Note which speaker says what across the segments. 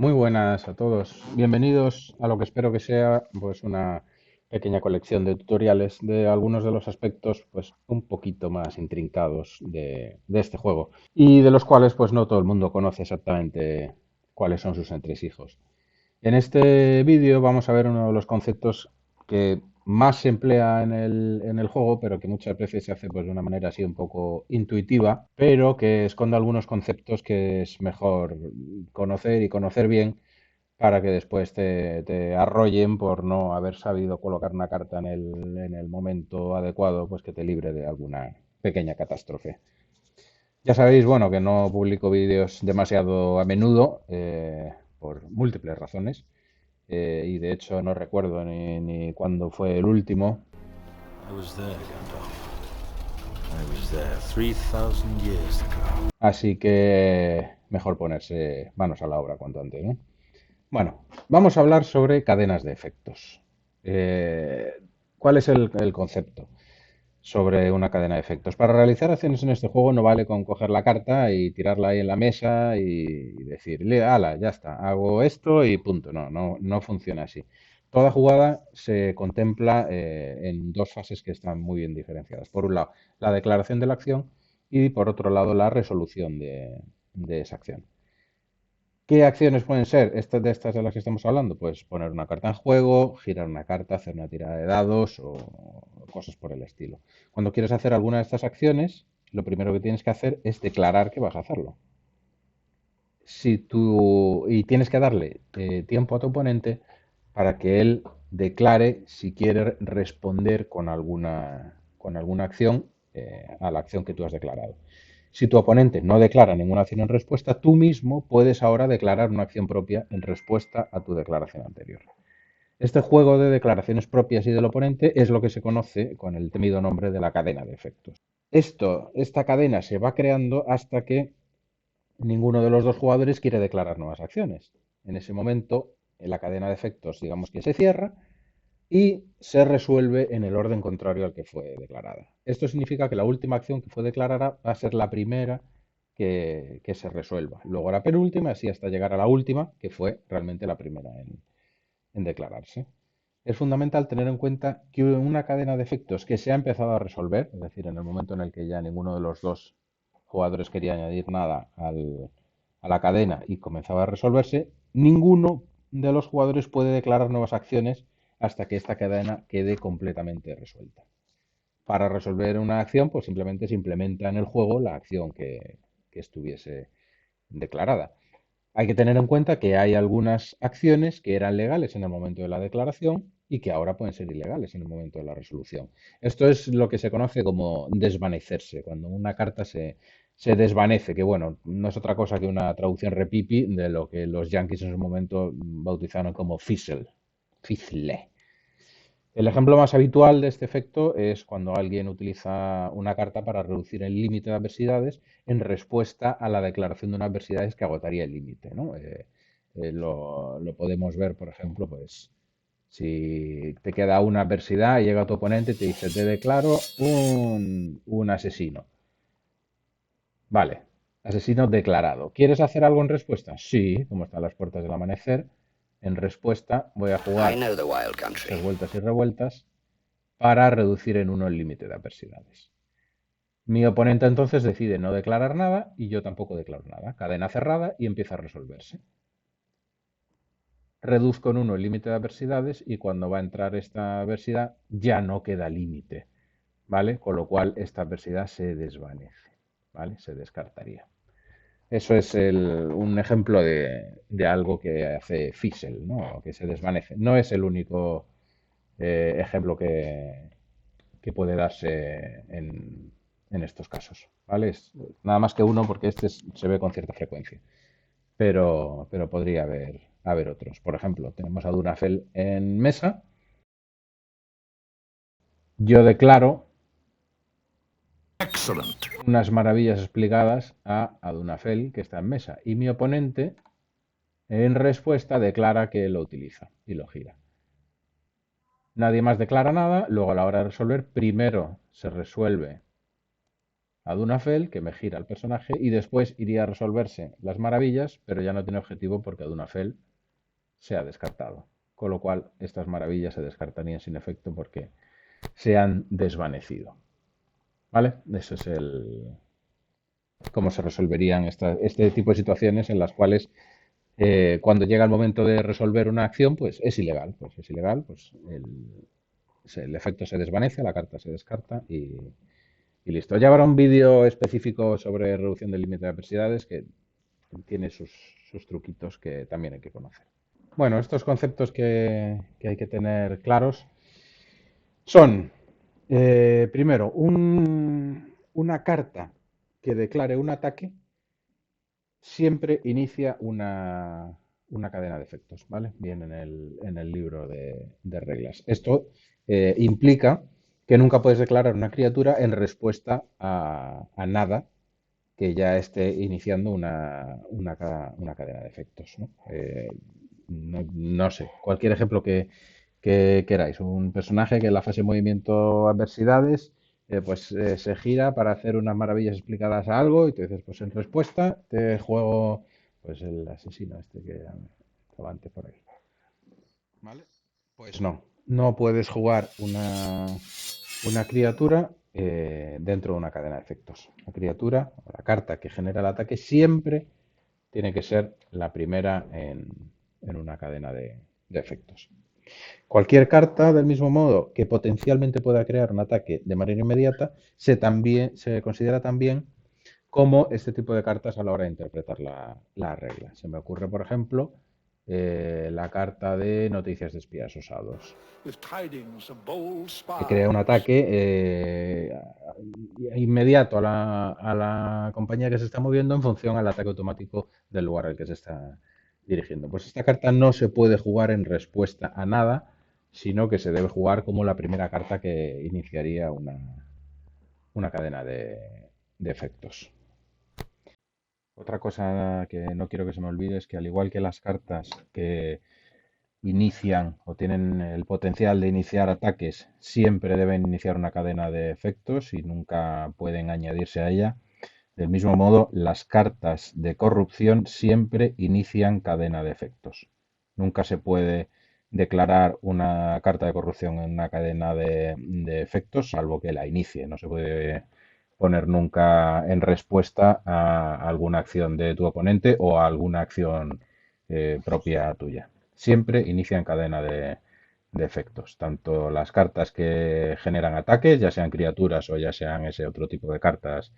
Speaker 1: Muy buenas a todos. Bienvenidos a lo que espero que sea pues una pequeña colección de tutoriales de algunos de los aspectos pues un poquito más intrincados de este juego y de los cuales pues no todo el mundo conoce exactamente cuáles son sus entresijos. En este vídeo vamos a ver uno de los conceptos que más se emplea en el juego, pero que muchas veces se hace pues, de una manera así un poco intuitiva, pero que esconde algunos conceptos que es mejor conocer y conocer bien para que después te arrollen por no haber sabido colocar una carta en el momento adecuado, pues que te libre de alguna pequeña catástrofe. Ya sabéis, bueno, que no publico vídeos demasiado a menudo por múltiples razones y de hecho no recuerdo ni cuándo fue el último.
Speaker 2: I was there, Gandalf. I was there 3,000 years ago.
Speaker 1: Así que mejor ponerse manos a la obra cuanto antes, ¿no? Bueno, vamos a hablar sobre cadenas de efectos. Eh, ¿Cuál es el concepto sobre una cadena de efectos? Para realizar acciones en este juego no vale con coger la carta y tirarla ahí en la mesa y decirle, ala, ya está, hago esto y punto. No funciona así. Toda jugada se contempla en dos fases que están muy bien diferenciadas. Por un lado, la declaración de la acción y por otro lado, la resolución de esa acción. ¿Qué acciones pueden ser estas de las que estamos hablando? Pues poner una carta en juego, girar una carta, hacer una tirada de dados o cosas por el estilo. Cuando quieres hacer alguna de estas acciones, lo primero que tienes que hacer es declarar que vas a hacerlo. Y tienes que darle tiempo a tu oponente para que él declare si quiere responder con alguna acción a la acción que tú has declarado. Si tu oponente no declara ninguna acción en respuesta, tú mismo puedes ahora declarar una acción propia en respuesta a tu declaración anterior. Este juego de declaraciones propias y del oponente es lo que se conoce con el temido nombre de la cadena de efectos. Esta cadena se va creando hasta que ninguno de los dos jugadores quiere declarar nuevas acciones. En ese momento, la cadena de efectos, digamos que se cierra y se resuelve en el orden contrario al que fue declarada. Esto significa que la última acción que fue declarada va a ser la primera que se resuelva. Luego la penúltima, así hasta llegar a la última, que fue realmente la primera en declararse. Es fundamental tener en cuenta que una cadena de efectos que se ha empezado a resolver, es decir, en el momento en el que ya ninguno de los dos jugadores quería añadir nada a la cadena y comenzaba a resolverse, ninguno de los jugadores puede declarar nuevas acciones hasta que esta cadena quede completamente resuelta. Para resolver una acción, pues simplemente se implementa en el juego la acción que estuviese declarada. Hay que tener en cuenta que hay algunas acciones que eran legales en el momento de la declaración y que ahora pueden ser ilegales en el momento de la resolución. Esto es lo que se conoce como desvanecerse, cuando una carta se desvanece, que bueno, no es otra cosa que una traducción repipi de lo que los yankees en su momento bautizaron como fizzle. El ejemplo más habitual de este efecto es cuando alguien utiliza una carta para reducir el límite de adversidades en respuesta a la declaración de una adversidad que agotaría el límite, ¿no? Lo podemos ver, por ejemplo, pues si te queda una adversidad y llega tu oponente y te dice, te declaro un asesino. Vale, asesino declarado. ¿Quieres hacer algo en respuesta? Sí, como están las puertas del amanecer. En respuesta voy a
Speaker 3: I
Speaker 1: jugar
Speaker 3: know the Wild
Speaker 1: tres
Speaker 3: Country.
Speaker 1: vueltas y revueltas para reducir en uno el límite de adversidades. Mi oponente entonces decide no declarar nada y yo tampoco declaro nada. Cadena cerrada y empieza a resolverse. Reduzco en uno el límite de adversidades y cuando va a entrar esta adversidad ya no queda límite, ¿vale? Con lo cual esta adversidad se desvanece, ¿vale? Se descartaría. Eso es un ejemplo de algo que hace Fizzle, ¿no? Que se desvanece. No es el único ejemplo que puede darse en estos casos, ¿vale? Es nada más que uno porque se ve con cierta frecuencia, pero podría haber otros. Por ejemplo, tenemos a Dunafel en mesa, yo declaro
Speaker 2: Excellent.
Speaker 1: unas maravillas explicadas a Dunafel que está en mesa y mi oponente en respuesta declara que lo utiliza y lo gira. Nadie más declara nada, luego a la hora de resolver, primero se resuelve a Dunafel, que me gira el personaje, y después iría a resolverse las maravillas, pero ya no tiene objetivo porque Dunafel se ha descartado. Con lo cual, estas maravillas se descartarían sin efecto porque se han desvanecido. ¿Vale? Eso es cómo se resolverían este tipo de situaciones en las cuales cuando llega el momento de resolver una acción, pues es ilegal. Pues es ilegal, pues el efecto se desvanece, la carta se descarta y listo. Ya habrá un vídeo específico sobre reducción del límite de adversidades que tiene sus truquitos que también hay que conocer. Bueno, estos conceptos que hay que tener claros son, primero, una carta que declare un ataque siempre inicia una cadena de efectos, ¿vale? Bien en el libro de reglas. Esto implica que nunca puedes declarar una criatura en respuesta a nada que ya esté iniciando una cadena de efectos, ¿no? No sé, cualquier ejemplo que queráis. Un personaje que en la fase de movimiento adversidades se gira para hacer unas maravillas explicadas a algo y te dices, pues en respuesta te juego pues el asesino este que estaba antes por ahí. ¿Vale? Pues no puedes jugar una criatura dentro de una cadena de efectos. La criatura, la carta que genera el ataque, siempre tiene que ser la primera en una cadena de efectos. Cualquier carta, del mismo modo, que potencialmente pueda crear un ataque de manera inmediata, se considera también como este tipo de cartas a la hora de interpretar la regla. Se me ocurre, por ejemplo, la carta de noticias de espías osados, que crea un ataque inmediato a la compañía que se está moviendo en función al ataque automático del lugar al que se está dirigiendo. Pues esta carta no se puede jugar en respuesta a nada, sino que se debe jugar como la primera carta que iniciaría una cadena de efectos. Otra cosa que no quiero que se me olvide es que al igual que las cartas que inician o tienen el potencial de iniciar ataques, siempre deben iniciar una cadena de efectos y nunca pueden añadirse a ella. Del mismo modo, las cartas de corrupción siempre inician cadena de efectos. Nunca se puede declarar una carta de corrupción en una cadena de efectos, salvo que la inicie. No se puede poner nunca en respuesta a alguna acción de tu oponente o a alguna acción propia tuya. Siempre inician cadena de efectos, tanto las cartas que generan ataques, ya sean criaturas o ya sean ese otro tipo de cartas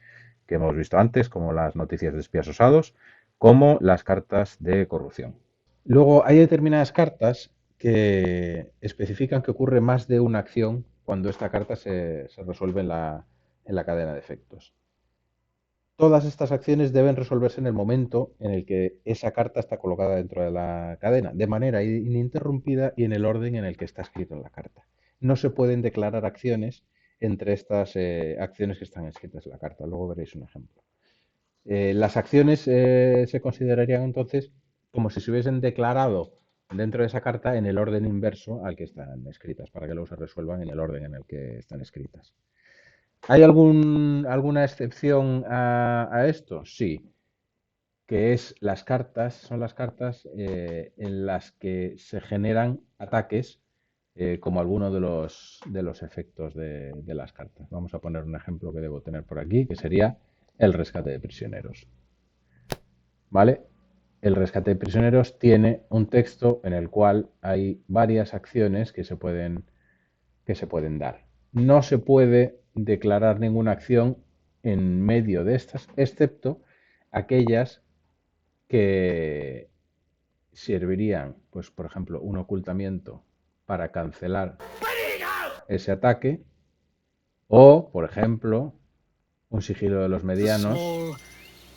Speaker 1: que hemos visto antes, como las noticias de espías osados, como las cartas de corrupción. Luego hay determinadas cartas que especifican que ocurre más de una acción cuando esta carta se resuelve en la cadena de efectos. Todas estas acciones deben resolverse en el momento en el que esa carta está colocada dentro de la cadena, de manera ininterrumpida y en el orden en el que está escrito en la carta. No se pueden declarar acciones entre estas acciones que están escritas en la carta. Luego veréis un ejemplo. Las acciones se considerarían entonces como si se hubiesen declarado dentro de esa carta en el orden inverso al que están escritas, para que luego se resuelvan en el orden en el que están escritas. ¿Hay alguna excepción a esto? Sí, que son las cartas en las que se generan ataques como alguno de los efectos de las cartas. Vamos a poner un ejemplo que debo tener por aquí, que sería el rescate de prisioneros. ¿Vale? El rescate de prisioneros tiene un texto en el cual hay varias acciones que se pueden dar. No se puede declarar ninguna acción en medio de estas, excepto aquellas que servirían, pues por ejemplo, un ocultamiento para cancelar ese ataque o, por ejemplo, un sigilo de los medianos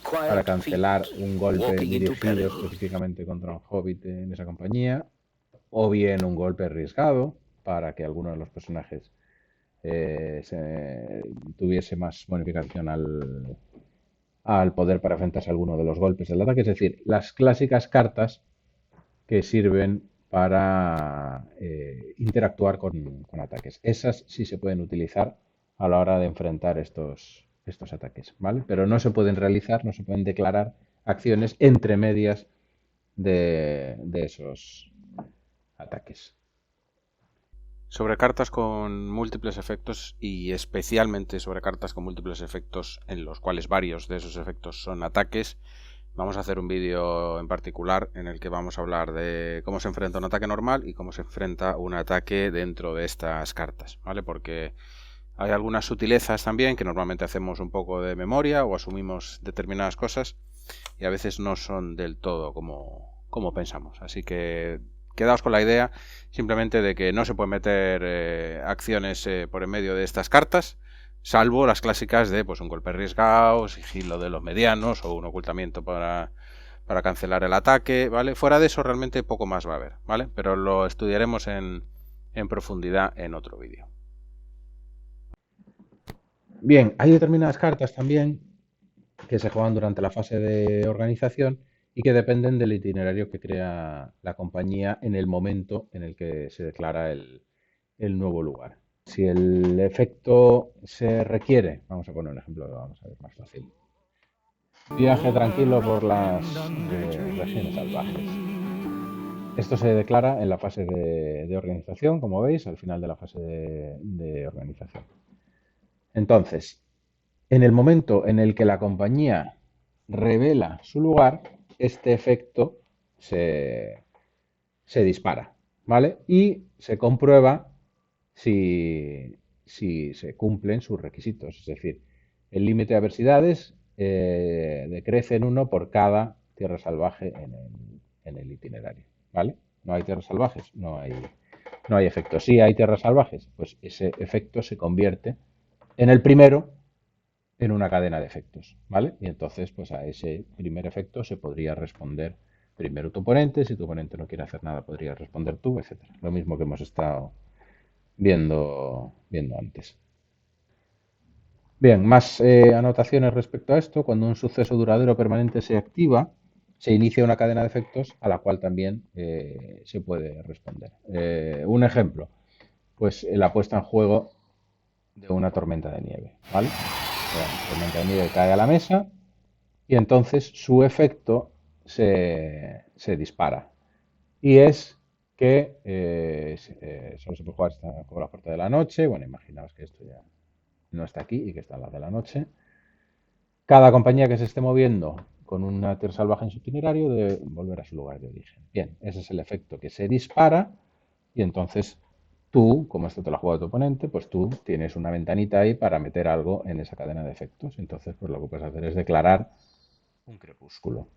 Speaker 1: para cancelar un golpe dirigido específicamente contra un hobbit en esa compañía, o bien un golpe arriesgado para que alguno de los personajes tuviese más bonificación al poder para enfrentarse a alguno de los golpes del ataque. Es decir, las clásicas cartas que sirven para interactuar con ataques. Esas sí se pueden utilizar a la hora de enfrentar estos estos ataques, ¿vale? Pero no se pueden realizar, no se pueden declarar acciones entre medias de esos ataques.
Speaker 3: Sobre cartas con múltiples efectos y especialmente sobre cartas con múltiples efectos en los cuales varios de esos efectos son ataques, vamos a hacer un vídeo en particular en el que vamos a hablar de cómo se enfrenta un ataque normal y cómo se enfrenta un ataque dentro de estas cartas, ¿vale? Porque hay algunas sutilezas también que normalmente hacemos un poco de memoria o asumimos determinadas cosas y a veces no son del todo como pensamos. Así que quedaos con la idea simplemente de que no se pueden meter acciones por en medio de estas cartas, salvo las clásicas de pues un golpe arriesgado, sigilo de los medianos o un ocultamiento para cancelar el ataque, ¿vale? Fuera de eso realmente poco más va a haber, ¿vale? Pero lo estudiaremos en profundidad en otro vídeo.
Speaker 1: Bien, hay determinadas cartas también que se juegan durante la fase de organización y que dependen del itinerario que crea la compañía en el momento en el que se declara el nuevo lugar. Si el efecto se requiere, vamos a poner un ejemplo, vamos a ver más fácil. Viaje tranquilo por las regiones salvajes. Esto se declara en la fase de organización, como veis, al final de la fase de organización. Entonces, en el momento en el que la compañía revela su lugar, este efecto se dispara, ¿vale? Y se comprueba si se cumplen sus requisitos. Es decir, el límite de adversidades decrece en 1 por cada tierra salvaje en el itinerario, ¿vale? No hay tierras salvajes, no hay efecto. Si hay tierras salvajes, pues ese efecto se convierte en el primero en una cadena de efectos, ¿vale? Y entonces, pues a ese primer efecto se podría responder primero tu oponente, si tu oponente no quiere hacer nada, podrías responder tú, etcétera. Lo mismo que hemos estado viendo antes. Bien, más anotaciones respecto a esto. Cuando un suceso duradero permanente se activa, se inicia una cadena de efectos a la cual también se puede responder. Un ejemplo, pues la puesta en juego de una tormenta de nieve, ¿vale? La tormenta de nieve cae a la mesa y entonces su efecto se dispara. Y es que solo se puede jugar hasta como la puerta de la noche. Bueno, imaginaos que esto ya no está aquí y que está en la de la noche. Cada compañía que se esté moviendo con una tierra salvaje en su itinerario debe volver a su lugar de origen. Bien, ese es el efecto que se dispara y entonces tú, como esto te lo ha jugado tu oponente, pues tú tienes una ventanita ahí para meter algo en esa cadena de efectos. Entonces, pues lo que puedes hacer es declarar un crepúsculo.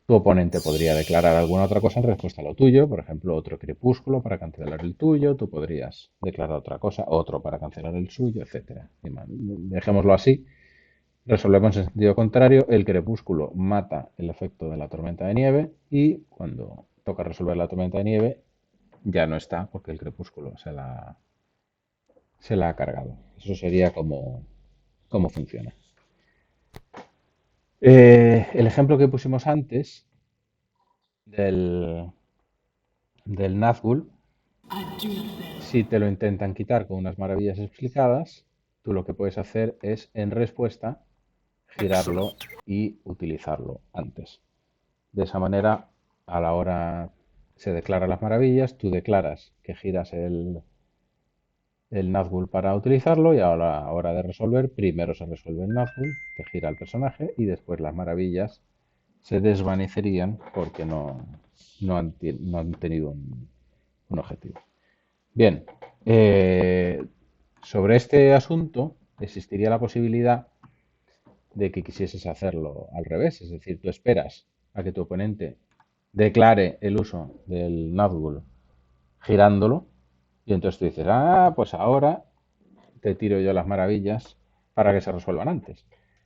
Speaker 1: Tu oponente podría declarar alguna otra cosa en respuesta a lo tuyo, por ejemplo, otro crepúsculo para cancelar el tuyo, tú podrías declarar otra cosa, otro para cancelar el suyo, etcétera. Dejémoslo así. Resolvemos en sentido contrario, el crepúsculo mata el efecto de la tormenta de nieve y cuando toca resolver la tormenta de nieve ya no está porque el crepúsculo se la ha cargado. Eso sería como funciona. El ejemplo que pusimos antes del Nazgûl, si te lo intentan quitar con unas maravillas explicadas, tú lo que puedes hacer es en respuesta girarlo y utilizarlo antes. De esa manera, a la hora se declaran las maravillas, tú declaras que giras el Nazgûl para utilizarlo y a la hora de resolver, primero se resuelve el Nazgûl, que gira el personaje, y después las maravillas se desvanecerían porque no han tenido un objetivo. Bien, sobre este asunto existiría la posibilidad de que quisieses hacerlo al revés, es decir, tú esperas a que tu oponente declare el uso del Nazgûl girándolo y entonces tú dices, pues ahora te tiro yo las maravillas para que se resuelvan antes.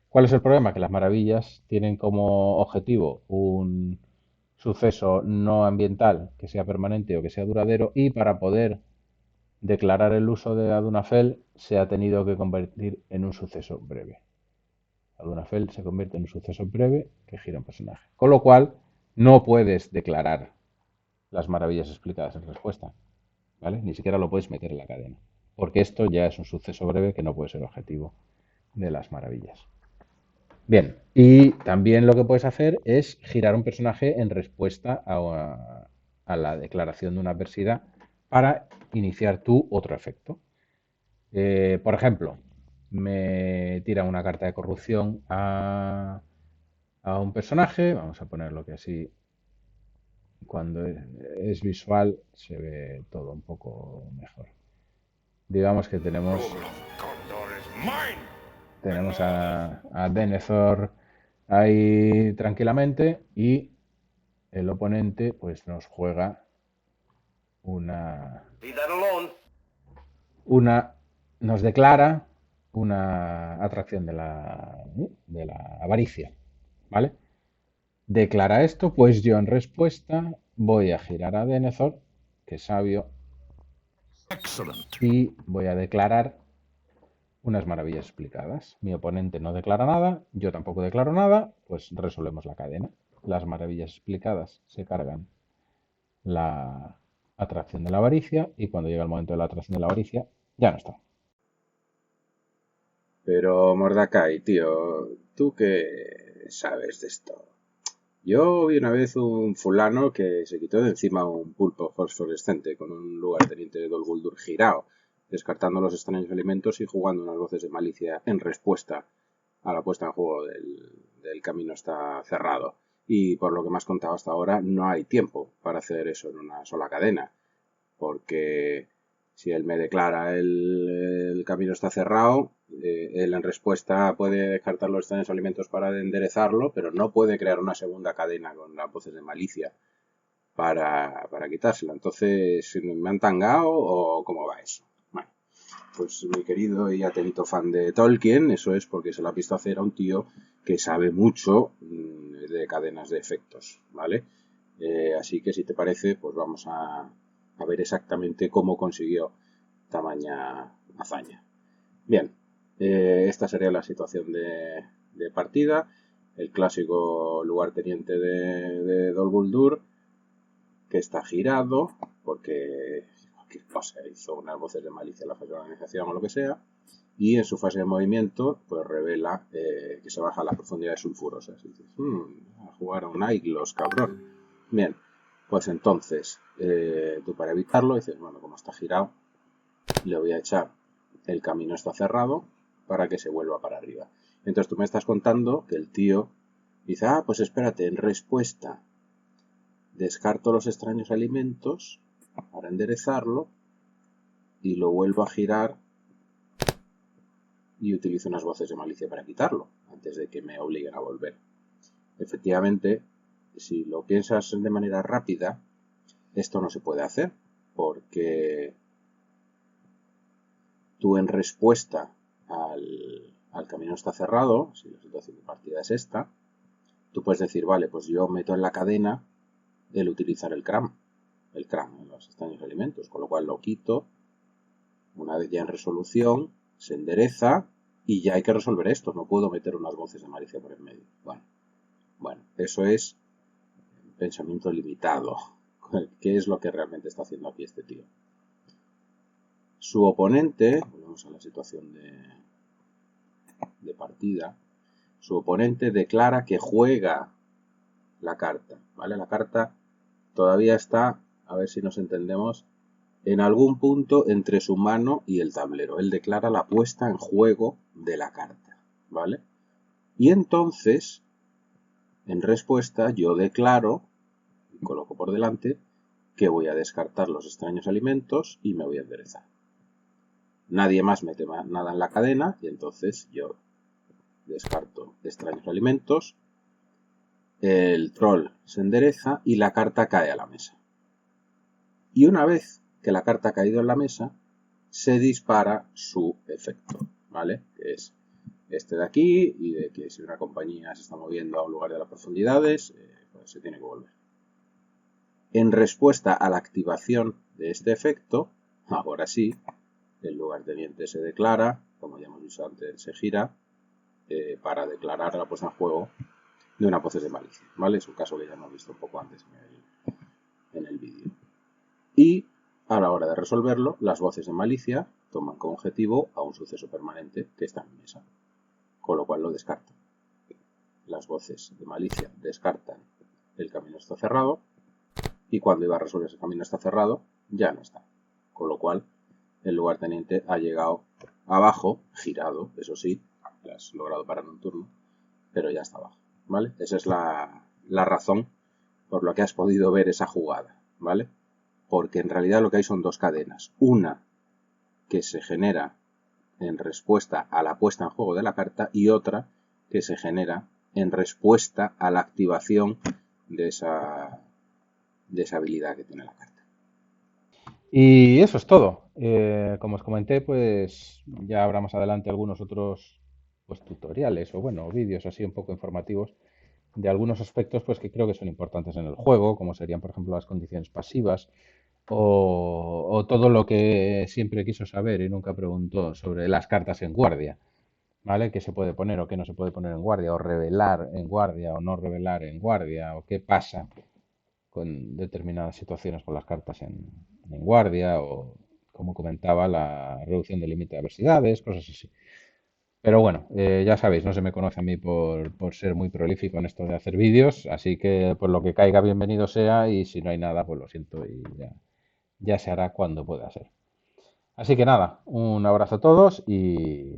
Speaker 1: ¿Cuál es el problema? Que las maravillas tienen como objetivo un suceso no ambiental que sea permanente o que sea duradero y para poder declarar el uso de Adunafel se ha tenido que convertir en un suceso breve. Adunafel se convierte en un suceso breve que gira un personaje. Con lo cual, no puedes declarar las maravillas explicadas en respuesta, ¿vale? Ni siquiera lo puedes meter en la cadena, porque esto ya es un suceso breve que no puede ser objetivo de las maravillas. Bien, y también lo que puedes hacer es girar un personaje en respuesta a la declaración de una adversidad para iniciar tú otro efecto. Por ejemplo, me tira una carta de corrupción a un personaje. Vamos a ponerlo que así, cuando es visual, se ve todo un poco mejor. Digamos que tenemos a Denethor ahí tranquilamente y el oponente pues nos juega nos declara una atracción de la avaricia, ¿vale? Declara esto, pues yo en respuesta voy a girar a Denethor, que es sabio, y voy a declarar unas maravillas explicadas. Mi oponente no declara nada, yo tampoco declaro nada, pues resolvemos la cadena. Las maravillas explicadas se cargan la atracción de la avaricia y cuando llega el momento de la atracción de la avaricia ya no está.
Speaker 3: Pero Mordecai, tío, ¿tú qué sabes de esto? Yo vi una vez un fulano que se quitó de encima un pulpo fosforescente con un lugarteniente de Dol Guldur girado, descartando los extraños elementos y jugando unas voces de malicia en respuesta a la puesta en juego del camino está cerrado. Y por lo que me has contado hasta ahora, no hay tiempo para hacer eso en una sola cadena, porque si él me declara el camino está cerrado, él en respuesta puede descartar los extraños alimentos para enderezarlo, pero no puede crear una segunda cadena con las voces de malicia para quitársela. Entonces, ¿me han tangado o cómo va eso? Bueno, pues mi querido y atento fan de Tolkien, eso es porque se lo ha visto hacer a un tío que sabe mucho de cadenas de efectos, ¿vale? Así que si te parece, pues vamos a ver exactamente cómo consiguió tamaña hazaña. Bien, esta sería la situación de partida. El clásico lugarteniente de Dol Guldur, que está girado, porque cualquier cosa, hizo unas voces de malicia en la fase de organización o lo que sea, y en su fase de movimiento, pues revela que se baja a las profundidades sulfurosas. Y dices, a jugar a un Aiglos, cabrón. Bien, pues entonces, tú para evitarlo, dices, bueno, como está girado, le voy a echar el camino está cerrado para que se vuelva para arriba. Entonces tú me estás contando que el tío dice, pues espérate, en respuesta descarto los extraños alimentos para enderezarlo y lo vuelvo a girar y utilizo unas voces de malicia para quitarlo antes de que me obliguen a volver. Efectivamente, si lo piensas de manera rápida, esto no se puede hacer porque tú en respuesta al camino está cerrado, si la situación de partida es esta, tú puedes decir, vale, pues yo meto en la cadena el utilizar el CRAM en los extraños alimentos, con lo cual lo quito, una vez ya en resolución, se endereza y ya hay que resolver esto, no puedo meter unas voces de malicia por el medio. Bueno, eso es pensamiento limitado. ¿Qué es lo que realmente está haciendo aquí este tío? Su oponente, volvemos a la situación de partida, su oponente declara que juega la carta, ¿vale? La carta todavía está, a ver si nos entendemos, en algún punto entre su mano y el tablero. Él declara la puesta en juego de la carta, ¿vale? Y entonces, en respuesta, yo declaro, y coloco por delante, que voy a descartar los extraños alimentos y me voy a enderezar. Nadie más mete nada en la cadena y entonces yo descarto extraños alimentos, el troll se endereza y la carta cae a la mesa. Y una vez que la carta ha caído en la mesa, se dispara su efecto, ¿vale? Que es este de aquí y de que si una compañía se está moviendo a un lugar de las profundidades, pues se tiene que volver. En respuesta a la activación de este efecto, ahora sí, el lugarteniente se declara, como ya hemos visto antes, se gira para declarar la puesta en juego de una voces de malicia, ¿vale? Es un caso que ya hemos visto un poco antes en el vídeo. Y a la hora de resolverlo, las voces de malicia toman como objetivo a un suceso permanente que está en mesa.
Speaker 4: con lo cual lo descarta. Las voces de malicia descartan el camino está cerrado y cuando iba a resolver ese camino está cerrado, ya no está. Con lo cual el lugarteniente ha llegado abajo, girado, eso sí, le has logrado parar un turno, pero ya está abajo, ¿vale? Esa es la razón por la que has podido ver esa jugada, ¿vale? Porque en realidad lo que hay son dos cadenas. Una que se genera en respuesta a la puesta en juego de la carta y otra que se genera en respuesta a la activación de esa habilidad que tiene la carta.
Speaker 1: Y eso es todo. Como os comenté, pues ya habrá más adelante algunos otros pues tutoriales o bueno, vídeos así un poco informativos de algunos aspectos pues que creo que son importantes en el juego, como serían por ejemplo las condiciones pasivas o todo lo que siempre quiso saber y nunca preguntó sobre las cartas en guardia, ¿vale? ¿Qué se puede poner o qué no se puede poner en guardia? O revelar en guardia o no revelar en guardia, o qué pasa con determinadas situaciones con las cartas en guardia, o como comentaba, la reducción del límite de adversidades, cosas así. Pero bueno, ya sabéis, no se me conoce a mí por ser muy prolífico en esto de hacer vídeos, así que pues lo que caiga bienvenido sea y si no hay nada, pues lo siento y ya se hará cuando pueda ser. Así que nada, un abrazo a todos y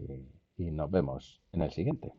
Speaker 1: nos vemos en el siguiente.